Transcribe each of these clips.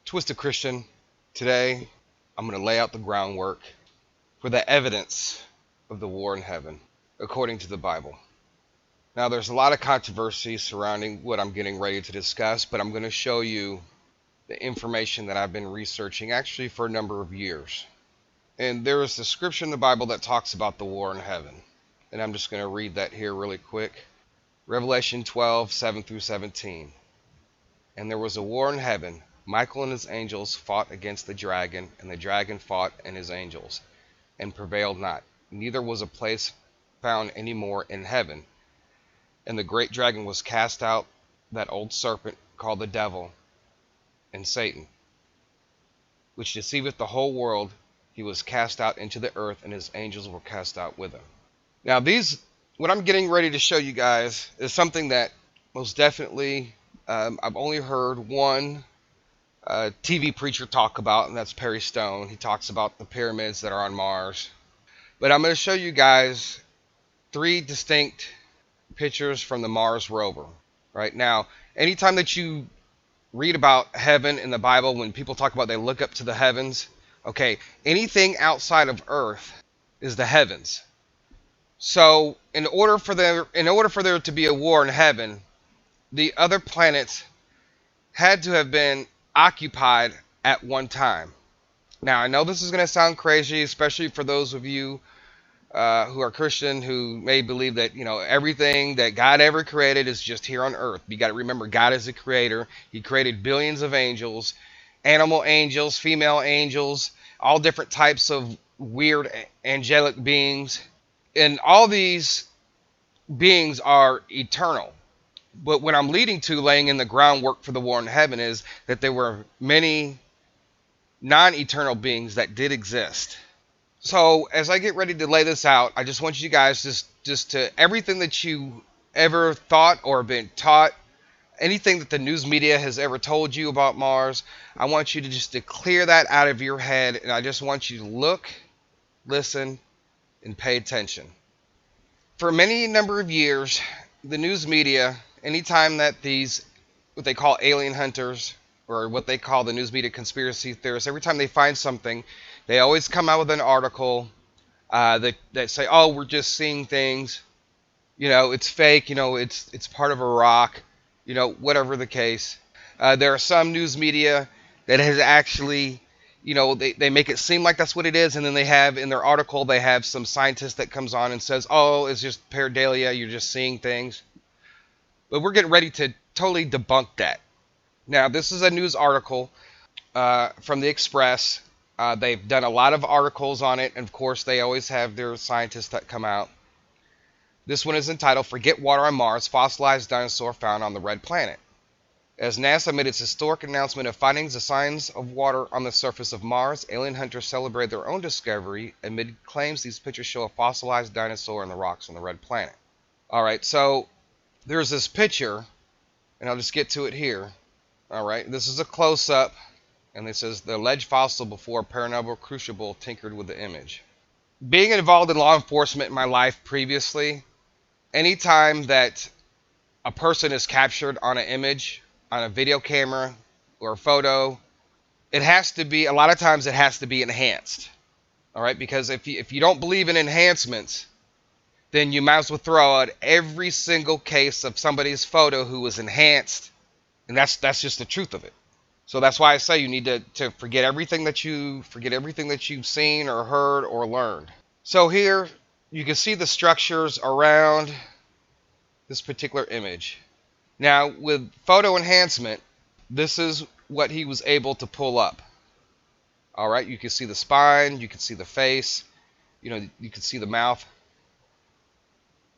Twisted Christian. Today, I'm going to lay out the groundwork for the evidence of the war in heaven, according to the Bible. Now, there's a lot of controversy surrounding what I'm getting ready to discuss, but I'm going to show you the information that I've been researching actually for a number of years. And there is a scripture in the Bible that talks about the war in heaven. And I'm just going to read that here really quick. Revelation 12:7-17. And there was a war in heaven. Michael and his angels fought against the dragon, and the dragon fought and his angels, and prevailed not. Neither was a place found any more in heaven. And the great dragon was cast out, that old serpent called the devil and Satan, which deceiveth the whole world. He was cast out into the earth, and his angels were cast out with him. Now what I'm getting ready to show you guys is something that most definitely I've only heard one TV preacher talk about, and that's Perry Stone. He talks about the pyramids that are on Mars. But I'm going to show you guys 3 distinct pictures from the Mars rover. Right now, anytime that you read about heaven in the Bible, when people talk about they look up to the heavens, okay, anything outside of Earth is the heavens. So in order for there to be a war in heaven, the other planets had to have been occupied at one time. Now, I know this is going to sound crazy, especially for those of you who are Christian, who may believe that, everything that God ever created is just here on earth. You got to remember, God is a creator. He created billions of angels, animal angels, female angels, all different types of weird angelic beings. And all these beings are eternal. But what I'm leading to, laying in the groundwork for the war in heaven, is that there were many non-eternal beings that did exist. So as I get ready to lay this out, I just want you guys just to everything that you ever thought or been taught, anything that the news media has ever told you about Mars, I want you to just to clear that out of your head, and I just want you to look, listen, and pay attention. For many number of years, the news media, anytime that these, what they call alien hunters, or what they call the news media conspiracy theorists, every time they find something, they always come out with an article that say, oh, we're just seeing things, it's fake, it's part of a rock, whatever the case. There are some news media that has actually, they make it seem like that's what it is, and then they have, in their article, they have some scientist that comes on and says, oh, it's just pareidolia, you're just seeing things. But we're getting ready to totally debunk that. Now, this is a news article from the Express. They've done a lot of articles on it, and of course, they always have their scientists that come out. This one is entitled, Forget Water on Mars, Fossilized Dinosaur Found on the Red Planet. As NASA made its historic announcement of findings of signs of water on the surface of Mars, alien hunters celebrate their own discovery amid claims these pictures show a fossilized dinosaur in the rocks on the Red Planet. All right, so there's this picture, and I'll just get to it here. All right, this is a close-up, and it says, the alleged fossil before paranormal crucible tinkered with the image. Being involved in law enforcement in my life previously, anytime that a person is captured on an image, on a video camera or a photo, it has to be, a lot of times it has to be enhanced. All right, because if you don't believe in enhancements, then you might as well throw out every single case of somebody's photo who was enhanced, and that's just the truth of it. So that's why I say you need to forget everything that you've seen or heard or learned. So here you can see the structures around this particular image. Now, with photo enhancement, this is what he was able to pull up. All right, you can see the spine, you can see the face, you can see the mouth.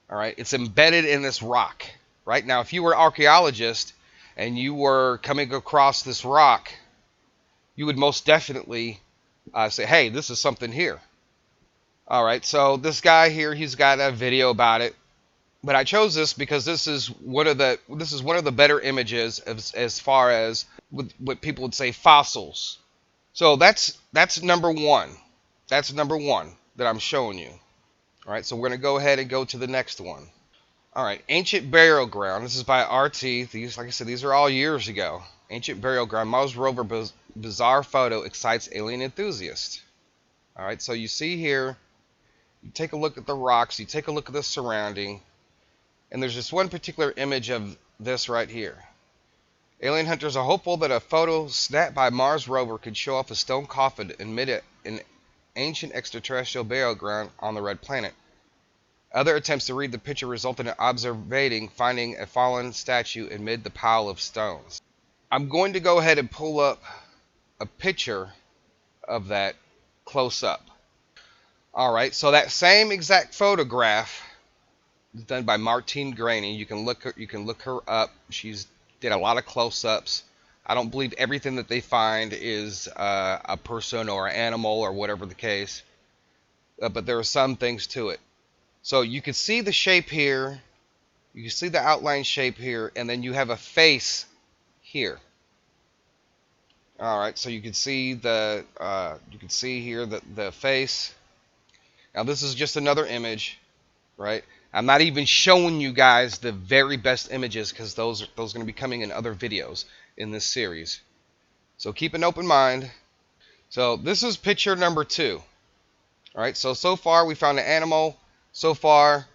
All right, it's embedded in this rock. Right now, if you were an archaeologist and you were coming across this rock, you would most definitely say, hey, this is something here. All right, so this guy here, he's got a video about it. But I chose this because this is one of the better images as far as what people would say fossils. So that's number one. That's number one that I'm showing you. All right, so we're going to go ahead and go to the next one. All right, Ancient Burial Ground. This is by RT. These, like I said, these are all years ago. Ancient burial ground. Mars rover bizarre photo excites alien enthusiasts. All right, so you see here, you take a look at the rocks, you take a look at the surrounding, and there's just one particular image of this right here. Alien hunters are hopeful that a photo snapped by Mars rover could show off a stone coffin amid an ancient extraterrestrial burial ground on the red planet. Other attempts to read the picture resulted in observing finding a fallen statue amid the pile of stones. I'm going to go ahead and pull up a picture of that close up. Alright, so that same exact photograph is done by Martian. You can look her up. She's did a lot of close-ups. I don't believe everything that they find is a person or an animal or whatever the case, but there are some things to it. So you can see the shape here, you can see the outline shape here, and then you have a face here. All right, so you can see here the face. Now this is just another image, right? I'm not even showing you guys the very best images because those are going to be coming in other videos in this series. So keep an open mind. So this is picture number 2. All right, so far we found an animal. So far,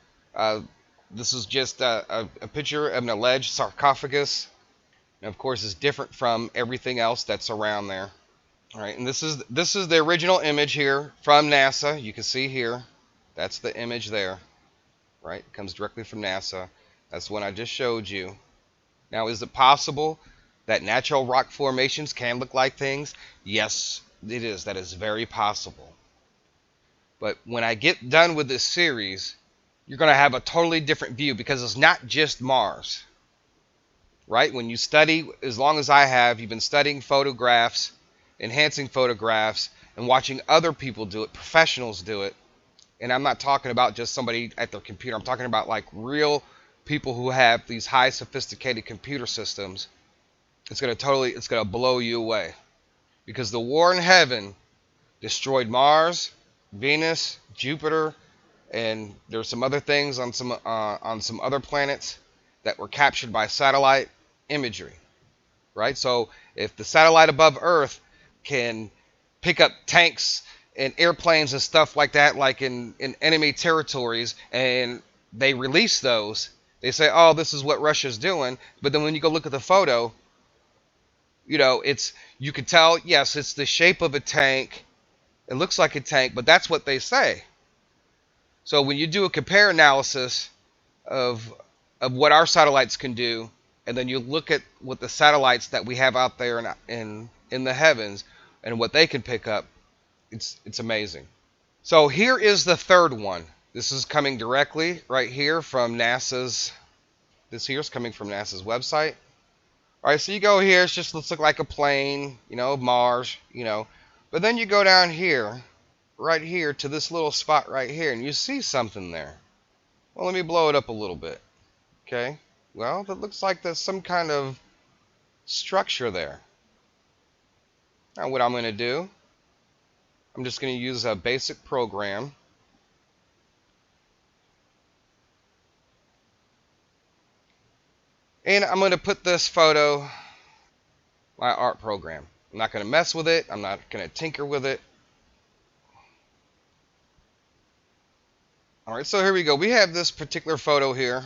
this is just a picture of an alleged sarcophagus. And of course, it's different from everything else that's around there. All right, and this is the original image here from NASA. You can see here, that's the image there, right? It comes directly from NASA. That's the one I just showed you. Now, is it possible that natural rock formations can look like things? Yes, it is. That is very possible. But when I get done with this series, you're going to have a totally different view because it's not just Mars. Right? When you study, as long as I have, you've been studying photographs, enhancing photographs, and watching other people do it, professionals do it. And I'm not talking about just somebody at their computer. I'm talking about like real people who have these high sophisticated computer systems. It's going to blow you away. Because the war in heaven destroyed Mars, Venus, Jupiter, and there's some other things on some other planets that were captured by satellite imagery, right? So if the satellite above Earth can pick up tanks and airplanes and stuff like that, like in enemy territories, and they release those, they say, oh, this is what Russia's doing. But then when you go look at the photo, you can tell, yes, it's the shape of a tank. It looks like a tank, but that's what they say. So when you do a compare analysis of what our satellites can do, and then you look at what the satellites that we have out there in the heavens and what they can pick up, it's amazing. So here is the third one. This is coming directly right here from NASA's. This here is coming from NASA's website. All right, so you go here. It just looks like a plane, Mars, But then you go down here, right here, to this little spot right here, and you see something there. Well, let me blow it up a little bit. Okay. Well, that looks like there's some kind of structure there. Now, what I'm going to do, I'm just going to use a basic program. And I'm going to put this photo, my art program. I'm not going to mess with it. I'm not going to tinker with it. All right, so here we go. We have this particular photo here.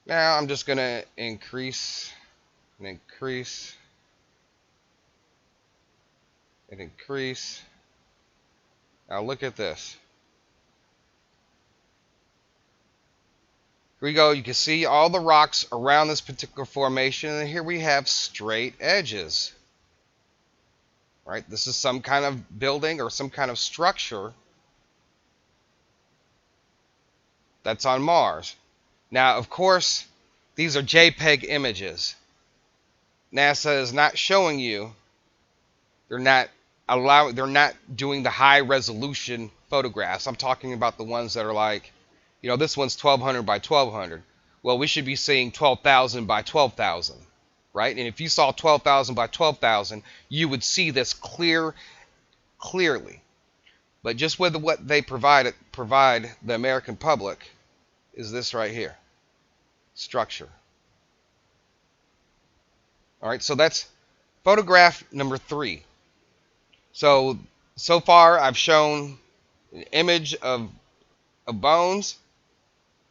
Now I'm just going to increase and increase and increase. Now look at this. Here we go. You can see all the rocks around this particular formation, and here we have straight edges. Right? This is some kind of building or some kind of structure that's on Mars. Now, of course, these are JPEG images. NASA is not showing you. They're not doing the high resolution photographs. I'm talking about the ones that are like, this one's 1200 by 1200. Well, we should be seeing 12,000 by 12,000, right? And if you saw 12,000 by 12,000, you would see this clearly. But just with what they provide the American public is this right here. Structure. All right, so that's photograph number 3. So far I've shown an image of bones,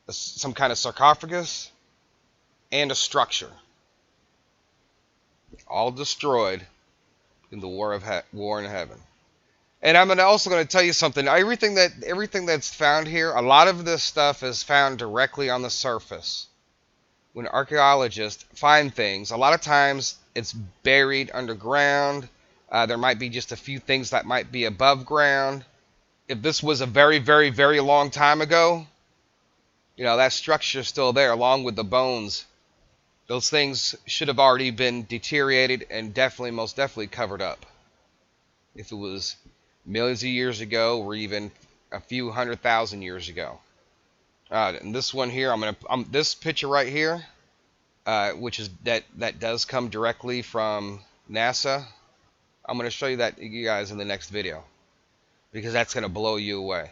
some kind of sarcophagus, and a structure, all destroyed in the war in heaven. And I'm also going to tell you something. Everything that's found here, a lot of this stuff is found directly on the surface. When archaeologists find things, a lot of times it's buried underground. There might be just a few things that might be above ground. If this was a very, very, very long time ago, that structure is still there along with the bones. Those things should have already been deteriorated and most definitely covered up. If it was millions of years ago or even a few 100,000 years ago. And this one here, this picture right here, which is that does come directly from NASA. I'm going to show you that, you guys, in the next video, because that's going to blow you away.